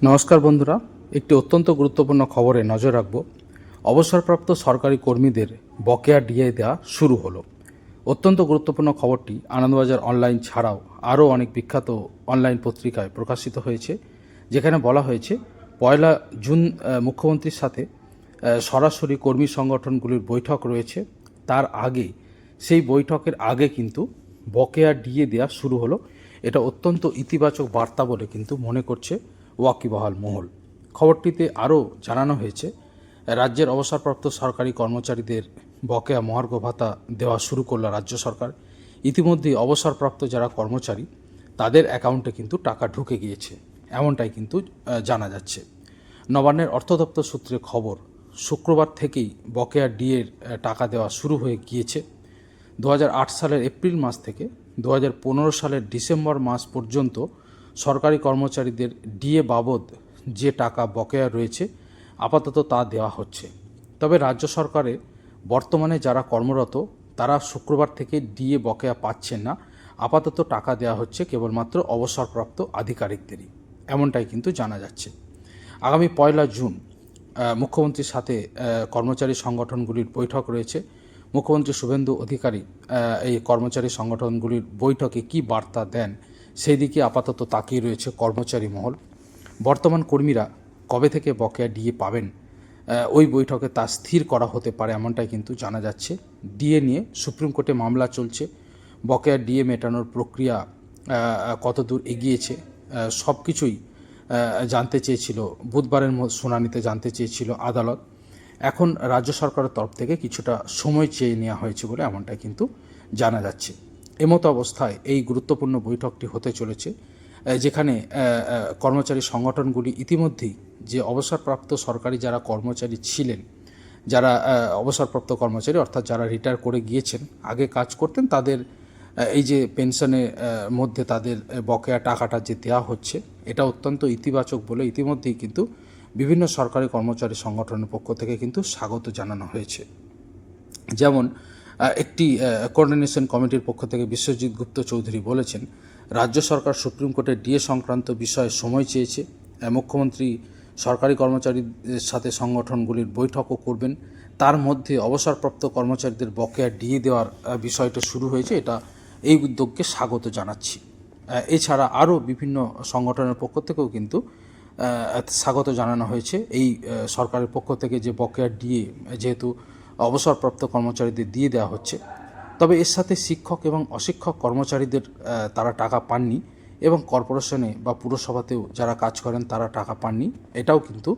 নমস্কার বন্ধুরা, একটি অত্যন্ত গুরুত্বপূর্ণ খবরে নজর রাখব। অবসরপ্রাপ্ত সরকারি কর্মীদের বকেয়া ডিএ দেওয়া শুরু হলো। অত্যন্ত গুরুত্বপূর্ণ খবরটি আনন্দবাজার অনলাইন ছাড়াও আরও অনেক বিখ্যাত অনলাইন পত্রিকায় প্রকাশিত হয়েছে, যেখানে বলা হয়েছে 1 জুন মুখ্যমন্ত্রীর সাথে সরাসরি কর্মী সংগঠনগুলির বৈঠক রয়েছে। তার আগে, সেই বৈঠকের আগে কিন্তু বকেয়া ডিএ দেওয়া শুরু হলো। এটা অত্যন্ত ইতিবাচক বার্তা বলে কিন্তু মনে করছে ওয়াকিবহাল মহল। খবরটিতে আরও জানানো হয়েছে, রাজ্যের অবসরপ্রাপ্ত সরকারি কর্মচারীদের বকেয়া মহার্ঘ ভাতা দেওয়া শুরু করল রাজ্য সরকার। ইতিমধ্যেই অবসরপ্রাপ্ত যারা কর্মচারী, তাদের অ্যাকাউন্টে কিন্তু টাকা ঢুকে গিয়েছে, এমনটাই কিন্তু জানা যাচ্ছে। নবান্নের অর্থ দপ্তর সূত্রে খবর, শুক্রবার থেকেই বকেয়া ডিএর টাকা দেওয়া শুরু হয়ে গিয়েছে। 2008 সালের এপ্রিল মাস থেকে 2015 সালের ডিসেম্বর মাস পর্যন্ত সরকারি কর্মচারীদের ডিএ বাবদ যে টাকা বকেয়া রয়েছে, আপাতত তা দেওয়া হচ্ছে। তবে রাজ্য সরকারে বর্তমানে যারা কর্মরত, তারা শুক্রবার থেকে ডিএ বকেয়া পাচ্ছেন না। আপাতত টাকা দেওয়া হচ্ছে কেবলমাত্র অবসরপ্রাপ্ত আধিকারিকদেরই, এমনটাই কিন্তু জানা যাচ্ছে। আগামী 1 জুন মুখ্যমন্ত্রীর সাথে কর্মচারী সংগঠনগুলির বৈঠক রয়েছে। মুখ্যমন্ত্রী শুভেন্দু অধিকারী এই কর্মচারী সংগঠনগুলির বৈঠকে কী বার্তা দেন, সেই দিকে আপাতত তাকিয়ে রয়েছে কর্মচারী মহল। বর্তমান কর্মীরা কবে থেকে বকেয়া ডিএ পাবেন, ওই বৈঠকে তা স্থির করা হতে পারে, এমনটাই কিন্তু জানা যাচ্ছে। ডিএ নিয়ে সুপ্রিম কোর্টে মামলা চলছে। বকেয়া ডিএ মেটানোর প্রক্রিয়া কতদূর এগিয়েছে, সব কিছুই জানতে চেয়েছিল, বুধবারের শুনানিতে জানতে চেয়েছিল আদালত। এখন রাজ্য সরকারের তরফ থেকে কিছুটা সময় চেয়ে নেওয়া হয়েছে বলে এমনটাই কিন্তু জানা যাচ্ছে। এমতো অবস্থায় এই গুরুত্বপূর্ণ বৈঠকটি হতে চলেছে, যেখানে কর্মচারী সংগঠনগুলি ইতিমধ্যেই যে অবসরপ্রাপ্ত সরকারি যারা কর্মচারী ছিলেন, যারা অবসরপ্রাপ্ত কর্মচারী অর্থাৎ যারা রিটায়ার করে গিয়েছেন, আগে কাজ করতেন, তাদের এই যে পেনশনের মধ্যে তাদের বকেয়া টাকাটা যে দেওয়া হচ্ছে, এটা অত্যন্ত ইতিবাচক বলে ইতিমধ্যেই কিন্তু বিভিন্ন সরকারি কর্মচারী সংগঠনের পক্ষ থেকে কিন্তু স্বাগত জানানো হয়েছে। যেমন একটি কোঅর্ডিনেশন কমিটির পক্ষ থেকে বিশ্বজিৎ গুপ্ত চৌধুরী বলেছেন, রাজ্য সরকার সুপ্রিম কোর্টে ডিএ সংক্রান্ত বিষয়ে সময় চেয়েছে। মুখ্যমন্ত্রী সরকারি কর্মচারীদের সাথে সংগঠনগুলির বৈঠকও করবেন। তার মধ্যে অবসরপ্রাপ্ত কর্মচারীদের বকেয়া ডিএ দেওয়ার বিষয়টা শুরু হয়েছে, এটা এই উদ্যোগকে স্বাগত জানাচ্ছি। এছাড়া আরও বিভিন্ন সংগঠনের পক্ষ থেকেও কিন্তু স্বাগত জানানো হয়েছে এই সরকারের পক্ষ থেকে যে বকেয়া ডিএ যেহেতু অবসরপ্রাপ্ত কর্মচারীদের দিয়ে দেওয়া হচ্ছে। তবে এর সাথে শিক্ষক এবং অশিক্ষক কর্মচারীদের তারা টাকা পাননি, এবং কর্পোরেশনে বা পুরসভাতেও যারা কাজ করেন তারা টাকা পাননি, এটাও কিন্তু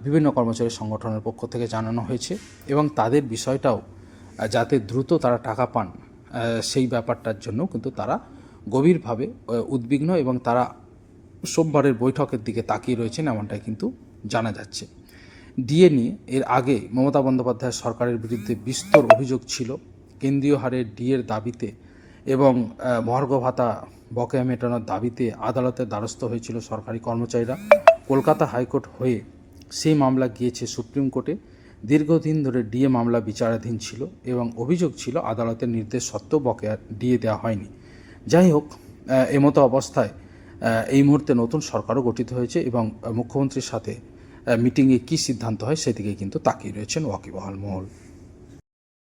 বিভিন্ন কর্মচারী সংগঠনের পক্ষ থেকে জানানো হয়েছে। এবং তাদের বিষয়টাও যাতে দ্রুত তারা টাকা পান, সেই ব্যাপারটার জন্য কিন্তু তারা গভীরভাবে উদ্বিগ্ন, এবং তারা সোমবারের বৈঠকের দিকে তাকিয়ে রয়েছেন, এমনটাই কিন্তু জানা যাচ্ছে। ডিএ নিয়ে এর আগে মমতা বন্দ্যোপাধ্যায়ের সরকারের বিরুদ্ধে বিস্তর অভিযোগ ছিল। কেন্দ্রীয় হারে ডিএর দাবিতে এবং মহার্ঘ ভাতা বকেয়া মেটানোর দাবিতে আদালতের দ্বারস্থ হয়েছিল সরকারি কর্মচারীরা। কলকাতা হাইকোর্ট হয়ে সেই মামলা গিয়েছে সুপ্রিম কোর্টে। দীর্ঘদিন ধরে ডিএ মামলা বিচারাধীন ছিল, এবং অভিযোগ ছিল আদালতের নির্দেশ সত্ত্বেও বকেয়া ডিএ দেওয়া হয়নি। যাই হোক, এমতো অবস্থায় এই মুহূর্তে নতুন সরকারও গঠিত হয়েছে, এবং মুখ্যমন্ত্রীর সাথে মিটিংয়ে কী সিদ্ধান্ত হয় সেদিকে কিন্তু তাকিয়ে রয়েছেন ওয়াকিবহাল মহল।